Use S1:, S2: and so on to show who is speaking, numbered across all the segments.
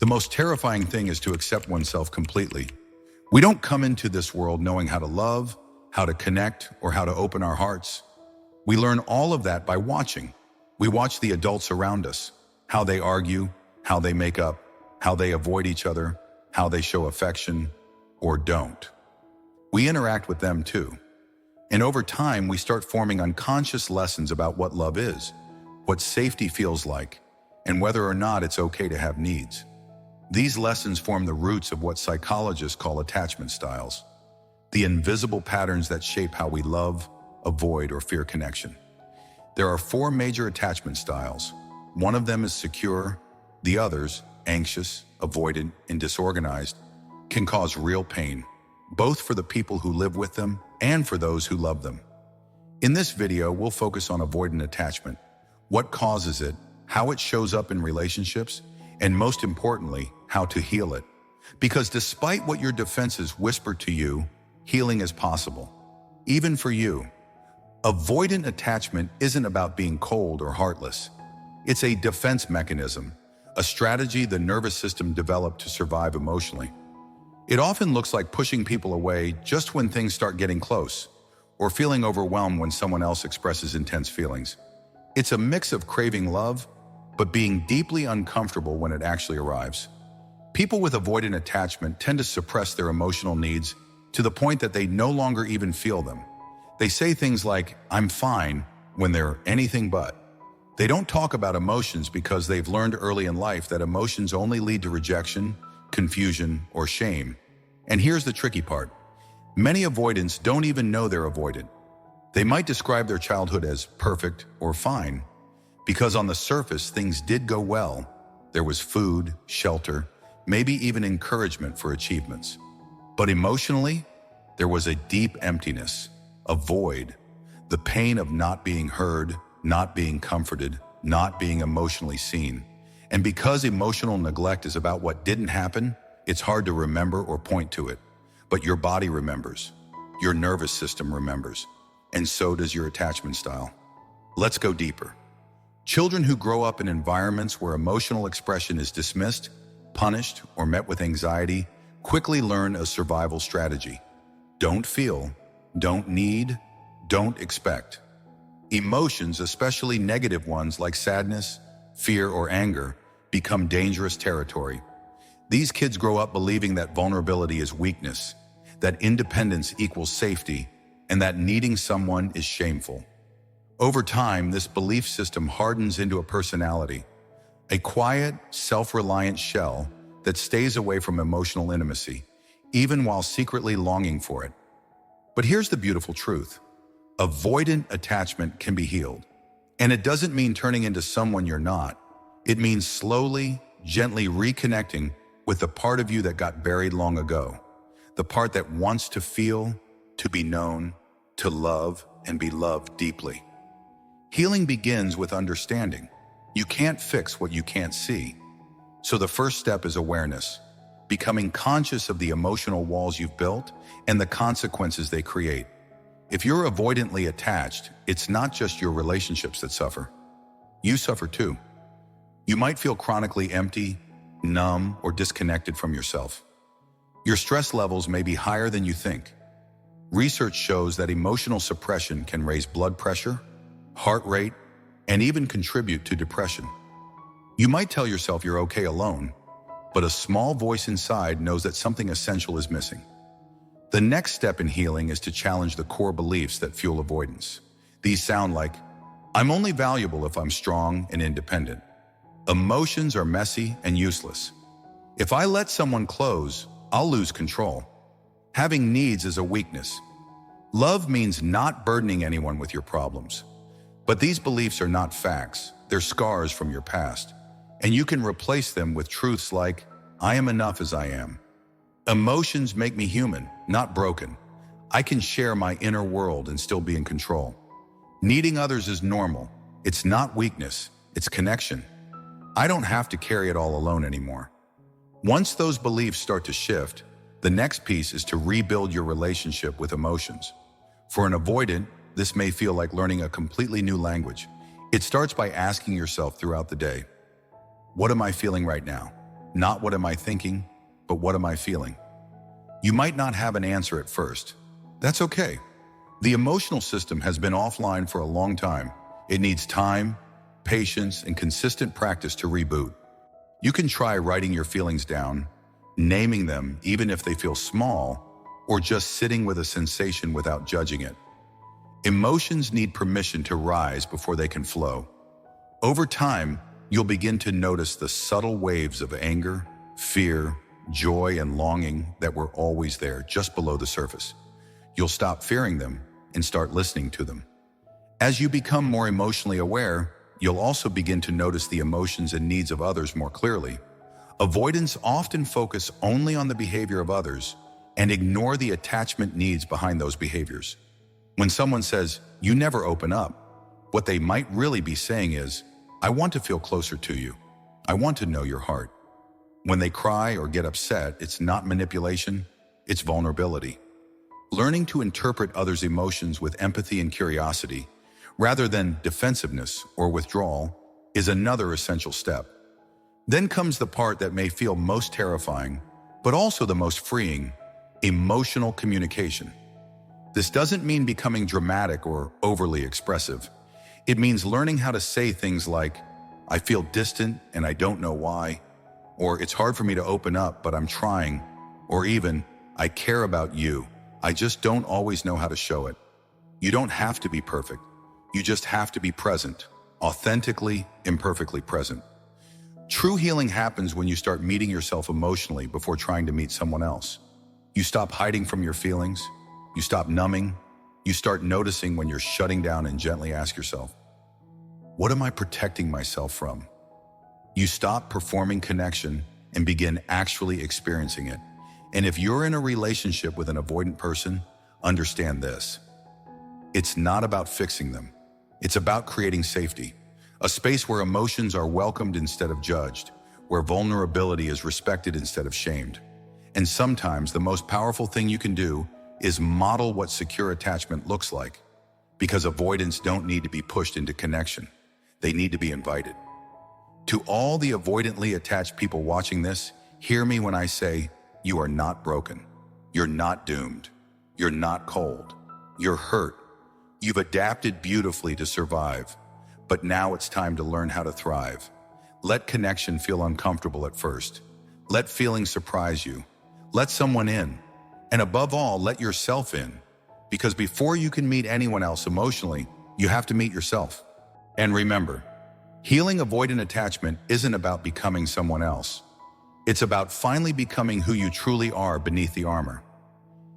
S1: The most terrifying thing is to accept oneself completely. We don't come into this world knowing how to love, how to connect, or how to open our hearts. We learn all of that by watching. We watch the adults around us, how they argue, how they make up, how they avoid each other, how they show affection, or don't. We interact with them too. And over time, we start forming unconscious lessons about what love is, what safety feels like, and whether or not it's okay to have needs. These lessons form the roots of what psychologists call attachment styles, the invisible patterns that shape how we love, avoid, or fear connection. There are 4 major attachment styles. One of them is secure. The others, anxious, avoidant, and disorganized, can cause real pain, both for the people who live with them and for those who love them. In this video, we'll focus on avoidant attachment, what causes it, how it shows up in relationships, and most importantly, how to heal it. Because despite what your defenses whisper to you, healing is possible, even for you. Avoidant attachment isn't about being cold or heartless. It's a defense mechanism, a strategy the nervous system developed to survive emotionally. It often looks like pushing people away just when things start getting close, or feeling overwhelmed when someone else expresses intense feelings. It's a mix of craving love, but being deeply uncomfortable when it actually arrives. People with avoidant attachment tend to suppress their emotional needs to the point that they no longer even feel them. They say things like, "I'm fine," when they're anything but. They don't talk about emotions because they've learned early in life that emotions only lead to rejection, confusion, or shame. And here's the tricky part. Many avoidants don't even know they're avoidant. They might describe their childhood as perfect or fine, because on the surface, things did go well. There was food, shelter, maybe even encouragement for achievements. But emotionally, there was a deep emptiness, a void, the pain of not being heard, not being comforted, not being emotionally seen. And because emotional neglect is about what didn't happen, it's hard to remember or point to it. But your body remembers, your nervous system remembers, and so does your attachment style. Let's go deeper. Children who grow up in environments where emotional expression is dismissed, punished, or met with anxiety quickly learn a survival strategy. Don't feel, don't need, don't expect. Emotions, especially negative ones like sadness, fear, or anger, become dangerous territory. These kids grow up believing that vulnerability is weakness, that independence equals safety, and that needing someone is shameful. Over time, this belief system hardens into a personality, a quiet, self-reliant shell that stays away from emotional intimacy, even while secretly longing for it. But here's the beautiful truth. Avoidant attachment can be healed. And it doesn't mean turning into someone you're not. It means slowly, gently reconnecting with the part of you that got buried long ago. The part that wants to feel, to be known, to love, and be loved deeply. Healing begins with understanding. You can't fix what you can't see. So the first step is awareness, becoming conscious of the emotional walls you've built and the consequences they create. If you're avoidantly attached, it's not just your relationships that suffer. You suffer too. You might feel chronically empty, numb, or disconnected from yourself. Your stress levels may be higher than you think. Research shows that emotional suppression can raise blood pressure, heart rate, and even contribute to depression. You might tell yourself you're okay alone, but a small voice inside knows that something essential is missing. The next step in healing is to challenge the core beliefs that fuel avoidance. These sound like, "I'm only valuable if I'm strong and independent." Emotions are messy and useless. If I let someone close, I'll lose control. Having needs is a weakness. Love means not burdening anyone with your problems. But these beliefs are not facts. They're scars from your past. And you can replace them with truths like, "I am enough as I am." Emotions make me human, not broken. I can share my inner world and still be in control. Needing others is normal. It's not weakness, it's connection. I don't have to carry it all alone anymore. Once those beliefs start to shift, the next piece is to rebuild your relationship with emotions. For an avoidant, this may feel like learning a completely new language. It starts by asking yourself throughout the day, what am I feeling right now? Not what am I thinking, but what am I feeling? You might not have an answer at first. That's okay. The emotional system has been offline for a long time. It needs time, patience, and consistent practice to reboot. You can try writing your feelings down, naming them even if they feel small, or just sitting with a sensation without judging it. Emotions need permission to rise before they can flow. Over time, you'll begin to notice the subtle waves of anger, fear, joy, and longing that were always there just below the surface. You'll stop fearing them and start listening to them. As you become more emotionally aware, you'll also begin to notice the emotions and needs of others more clearly. Avoidants often focus only on the behavior of others and ignore the attachment needs behind those behaviors. When someone says, "You never open up," what they might really be saying is, "I want to feel closer to you. I want to know your heart." When they cry or get upset, it's not manipulation, it's vulnerability. Learning to interpret others' emotions with empathy and curiosity, rather than defensiveness or withdrawal, is another essential step. Then comes the part that may feel most terrifying, but also the most freeing: emotional communication. This doesn't mean becoming dramatic or overly expressive. It means learning how to say things like, "I feel distant and I don't know why," or "It's hard for me to open up, but I'm trying," or even, "I care about you. I just don't always know how to show it." You don't have to be perfect. You just have to be present, authentically, imperfectly present. True healing happens when you start meeting yourself emotionally before trying to meet someone else. You stop hiding from your feelings. You stop numbing. You start noticing when you're shutting down and gently ask yourself, "What am I protecting myself from?" You stop performing connection and begin actually experiencing it. And if you're in a relationship with an avoidant person, understand this. It's not about fixing them. It's about creating safety. A space where emotions are welcomed instead of judged, where vulnerability is respected instead of shamed. And sometimes the most powerful thing you can do is model what secure attachment looks like, because avoidants don't need to be pushed into connection. They need to be invited. To all the avoidantly attached people watching this, hear me when I say, you are not broken. You're not doomed. You're not cold. You're hurt. You've adapted beautifully to survive, but now it's time to learn how to thrive. Let connection feel uncomfortable at first. Let feelings surprise you. Let someone in. And above all, let yourself in. Because before you can meet anyone else emotionally, you have to meet yourself. And remember, healing avoidant attachment isn't about becoming someone else. It's about finally becoming who you truly are beneath the armor.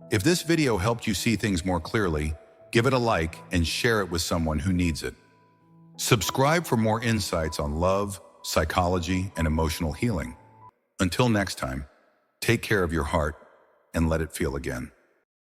S1: If this video helped you see things more clearly, give it a like and share it with someone who needs it. Subscribe for more insights on love, psychology, and emotional healing. Until next time, take care of your heart and let it feel again.